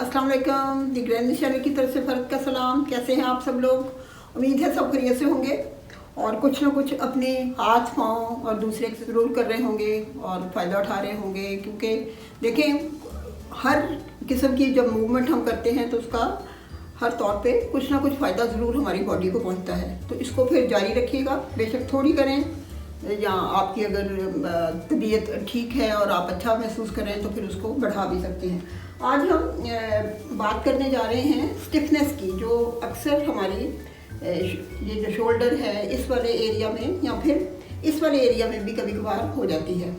अस्सलाम वालेकुम। दी grand channel की तरफ से फ़र्द का सलाम। कैसे हैं आप सब लोग? उम्मीद है सब खैरियत से होंगे और कुछ ना कुछ अपने हाथ पाँव और दूसरे से ज़रूर कर रहे होंगे और फ़ायदा उठा रहे होंगे, क्योंकि देखें हर किस्म की जब मूवमेंट हम करते हैं तो उसका हर तौर पे कुछ ना कुछ फ़ायदा ज़रूर हमारी बॉडी को पहुंचता है। तो इसको फिर जारी रखिएगा, बेशक थोड़ी करें, या आपकी अगर तबीयत ठीक है और आप अच्छा महसूस करें तो फिर उसको बढ़ा भी सकते हैं। आज हम बात करने जा रहे हैं स्टिफनेस की, जो अक्सर हमारी ये जो शोल्डर है इस वाले एरिया में या फिर इस वाले एरिया में भी कभी कभार हो जाती है।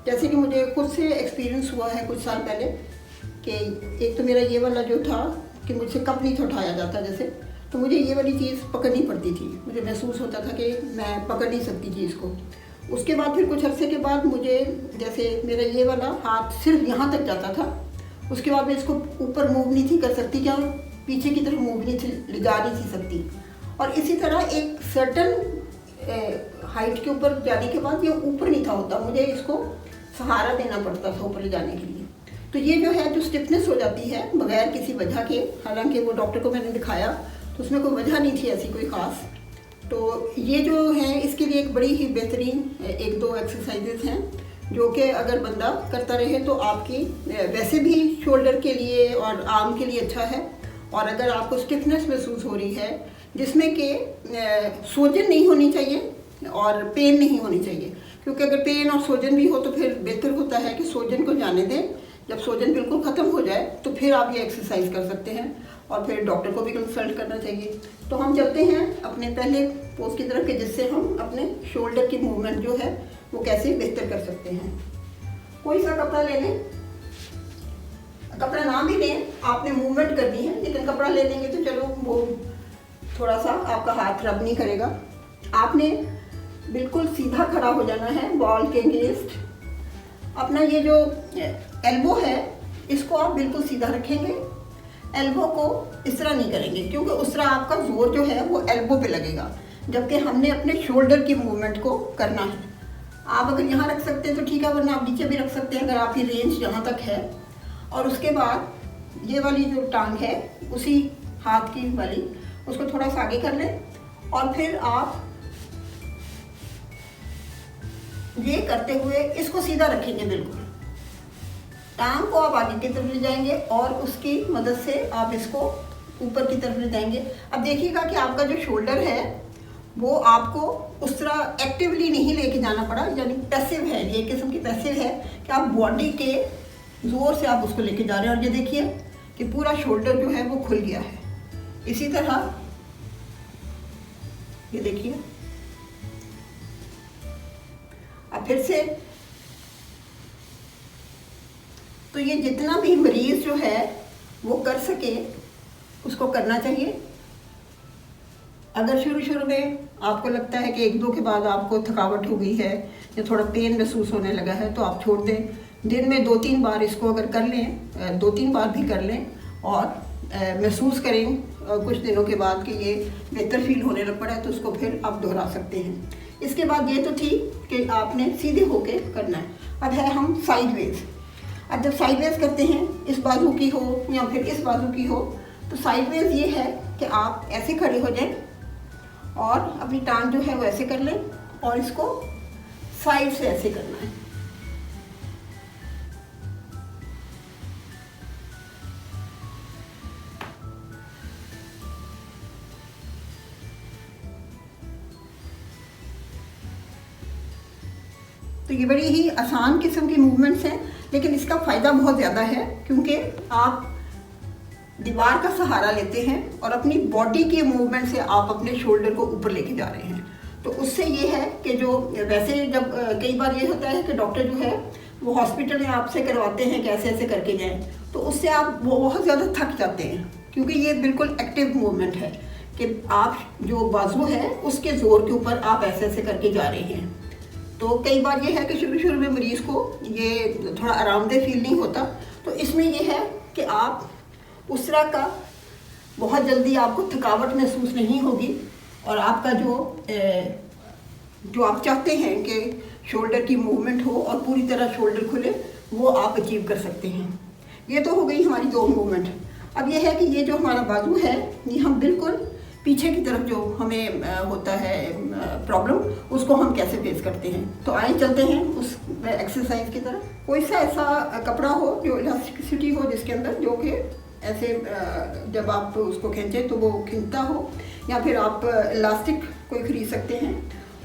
जैसे कि मुझे खुद से एक्सपीरियंस हुआ है कुछ साल पहले कि एक तो मेरा ये वाला जो था कि मुझसे कप नहीं था उठाया जाता, जैसे तो मुझे ये वाली चीज़ पकड़नी पड़ती थी। मुझे महसूस होता था कि मैं पकड़ नहीं सकती चीज़ को। उसके बाद फिर कुछ अर्से के बाद मुझे, जैसे मेरा ये वाला हाथ सिर्फ यहाँ तक जाता था, उसके बाद मैं इसको ऊपर मूव नहीं थी कर सकती, क्या पीछे की तरफ मूव नहीं थी, ले जा नहीं थी सकती। और इसी तरह एक सर्टन हाइट के ऊपर जाने के बाद ये ऊपर नहीं था होता, मुझे इसको सहारा देना पड़ता था ऊपर ले जाने के लिए। तो ये जो है जो स्टिफनेस हो जाती है बगैर किसी वजह के, हालांकि वो डॉक्टर को मैंने दिखाया तो उसमें कोई वजह नहीं थी ऐसी कोई ख़ास। तो ये जो है इसके लिए एक बड़ी ही बेहतरीन एक दो एक्सरसाइजेज हैं जो कि अगर बंदा करता रहे तो आपकी वैसे भी शोल्डर के लिए और आर्म के लिए अच्छा है। और अगर आपको स्टिफनेस महसूस हो रही है जिसमें कि सूजन नहीं होनी चाहिए और पेन नहीं होनी चाहिए, क्योंकि अगर पेन और सूजन भी हो तो फिर बेहतर होता है कि सूजन को जाने दें। जब सूजन बिल्कुल ख़त्म हो जाए तो फिर आप ये एक्सरसाइज कर सकते हैं और फिर डॉक्टर को भी कंसल्ट करना चाहिए। तो हम चलते हैं अपने पहले पोज की तरफ, कि जिससे हम अपने शोल्डर की मूवमेंट जो है वो कैसे बेहतर कर सकते हैं। कोई सा कपड़ा ले लें, कपड़ा ना भी लें, आपने मूवमेंट करनी है, लेकिन कपड़ा ले लेंगे तो चलो वो थोड़ा सा आपका हाथ रब नहीं करेगा। आपने बिल्कुल सीधा खड़ा हो जाना है बॉल के अगेंस्ट। अपना ये जो एल्बो है इसको आप बिल्कुल सीधा रखेंगे, एल्बो को इस तरह नहीं करेंगे क्योंकि उस तरह आपका जोर जो है वो एल्बो पे लगेगा, जबकि हमने अपने शोल्डर की मूवमेंट को करना है। आप अगर यहाँ रख सकते हैं तो ठीक है, वरना आप नीचे भी रख सकते हैं अगर आपकी रेंज यहाँ तक है। और उसके बाद ये वाली जो टांग है उसी हाथ की वाली उसको थोड़ा सा आगे कर लें और फिर आप ये करते हुए इसको सीधा रखेंगे बिल्कुल। टांग को आप आगे की तरफ ले जाएंगे और उसकी मदद से आप इसको ऊपर की तरफ ले जाएंगे। अब देखिएगा कि आपका जो शोल्डर है वो आपको उस तरह एक्टिवली नहीं लेके जाना पड़ा, यानी पैसिव है, ये किस्म की पैसिव है कि आप बॉडी के जोर से आप उसको लेके जा रहे हैं। और ये देखिए कि पूरा शोल्डर जो है वो खुल गया है। इसी तरह ये देखिए, अब फिर से। तो ये जितना भी मरीज जो है वो कर सके उसको करना चाहिए। अगर शुरू में आपको लगता है कि एक दो के बाद आपको थकावट हो गई है या थोड़ा पेन महसूस होने लगा है तो आप छोड़ दें। दिन में 2-3 बार इसको अगर कर लें, 2-3 बार भी कर लें और महसूस करें कुछ दिनों के बाद कि ये बेहतर फील होने लग पड़ा है तो उसको फिर आप दोहरा सकते हैं। इसके बाद ये तो थी कि आपने सीधे होके करना है। अब है हम साइडवेज। अब जब साइडवेज करते हैं, इस बाजू की हो या फिर इस बाजू की हो, तो साइडवेज ये है कि आप ऐसे खड़े हो जाएं और अपनी टांग जो है वो ऐसे कर लें और इसको साइड से ऐसे करना है। तो ये बड़ी ही आसान किस्म की मूवमेंट्स हैं, लेकिन इसका फ़ायदा बहुत ज़्यादा है क्योंकि आप दीवार का सहारा लेते हैं और अपनी बॉडी के मूवमेंट से आप अपने शोल्डर को ऊपर लेके जा रहे हैं। तो उससे ये है कि जो वैसे जब कई बार ये होता है कि डॉक्टर जो है वो हॉस्पिटल में आपसे करवाते हैं कि ऐसे ऐसे करके जाएं, तो उससे आप बहुत ज़्यादा थक जाते हैं क्योंकि ये बिल्कुल एक्टिव मूवमेंट है कि आप जो बाजू है उसके ज़ोर के ऊपर आप ऐसे ऐसे करके जा रहे हैं। तो कई बार ये है कि शुरू में मरीज़ को ये थोड़ा आरामदेह फील नहीं होता। तो इसमें ये है कि आप उस तरह का बहुत जल्दी आपको थकावट महसूस नहीं होगी और आपका जो आप चाहते हैं कि शोल्डर की मूवमेंट हो और पूरी तरह शोल्डर खुले, वो आप अचीव कर सकते हैं। ये तो हो गई हमारी 2 मूवमेंट। अब ये है कि ये जो हमारा बाजू है ये हम बिल्कुल पीछे की तरफ जो हमें होता है प्रॉब्लम, उसको हम कैसे फेस करते हैं। तो आइए चलते हैं उस एक्सरसाइज की तरफ। कोई सा ऐसा कपड़ा हो जो इलास्टिसिटी हो, जिसके अंदर जो कि ऐसे जब आप उसको खींचें तो वो खींचता हो, या फिर आप इलास्टिक कोई खरीद सकते हैं।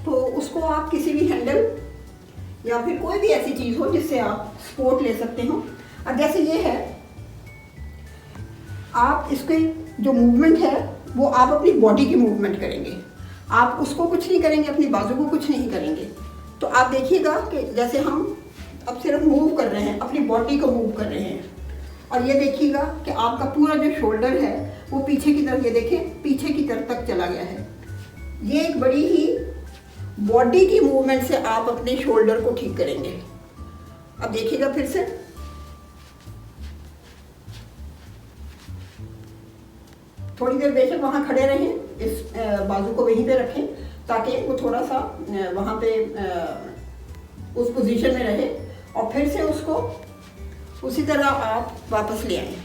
तो उसको आप किसी भी हैंडल या फिर कोई भी ऐसी चीज़ हो जिससे आप सपोर्ट ले सकते हो। अब जैसे ये है, आप इसके जो मूवमेंट है वो आप अपनी बॉडी की मूवमेंट करेंगे, आप उसको कुछ नहीं करेंगे, अपनी बाजू को कुछ नहीं करेंगे। तो आप देखिएगा कि जैसे हम अब सिर्फ मूव कर रहे हैं, अपनी बॉडी को मूव कर रहे हैं, और ये देखिएगा कि आपका पूरा जो शोल्डर है वो पीछे की तरफ, ये देखें पीछे की तरफ तक चला गया है। ये एक बड़ी ही बॉडी की मूवमेंट से आप अपने शोल्डर को ठीक करेंगे। अब देखिएगा फिर से, थोड़ी देर बेशक वहाँ खड़े रहें, इस बाजू को वहीं पे रखें ताकि वो थोड़ा सा वहाँ पे उस पोजीशन में रहे, और फिर से उसको उसी तरह आप वापस ले आएं।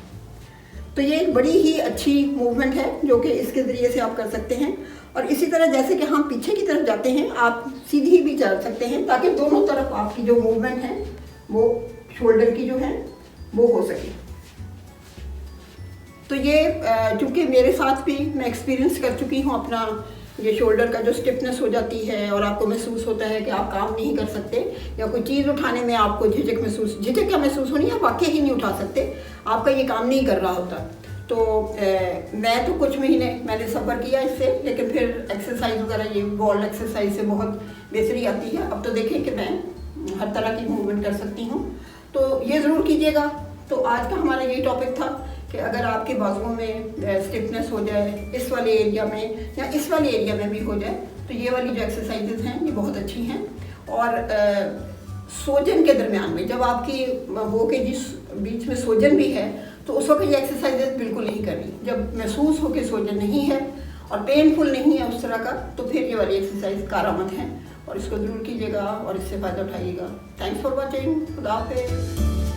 तो ये एक बड़ी ही अच्छी मूवमेंट है जो कि इसके ज़रिए से आप कर सकते हैं। और इसी तरह जैसे कि हम पीछे की तरफ जाते हैं, आप सीधी भी चल सकते हैं ताकि दोनों तरफ आपकी जो मूवमेंट है वो शोल्डर की जो है वो हो सके। तो ये चूँकि मेरे साथ भी मैं एक्सपीरियंस कर चुकी हूँ अपना, ये शोल्डर का जो स्टिफनेस हो जाती है और आपको महसूस होता है कि आप काम नहीं कर सकते, या कोई चीज़ उठाने में आपको झिझक क्या महसूस होनी, आप वाकई ही नहीं उठा सकते, आपका ये काम नहीं कर रहा होता। तो मैं तो कुछ महीने मैंने सफ़र किया इससे, लेकिन फिर एक्सरसाइज वगैरह, ये वॉल एक्सरसाइज से बहुत बेहतरी आती है। अब तो देखें कि मैं हर तरह की मूवमेंट कर सकती हूँ, तो ये ज़रूर कीजिएगा। तो आज का हमारा यही टॉपिक था कि अगर आपके बाजुओं में स्टिफनेस हो जाए इस वाले एरिया में या इस वाले एरिया में भी हो जाए, तो ये वाली जो एक्सरसाइजेज हैं ये बहुत अच्छी हैं। और सोजन के दरमियान में, जब आपकी वो के जिस बीच में सोजन भी है, तो उस वक्त ये एक्सरसाइजेज बिल्कुल नहीं करनी। जब महसूस हो कि सोजन नहीं है और पेनफुल नहीं है उस तरह का, तो फिर ये वाली एक्सरसाइज कारआमद है और इसको ज़रूर कीजिएगा और इससे फ़ायदा उठाइएगा। Thanks for watching. खुदा हाफिज़।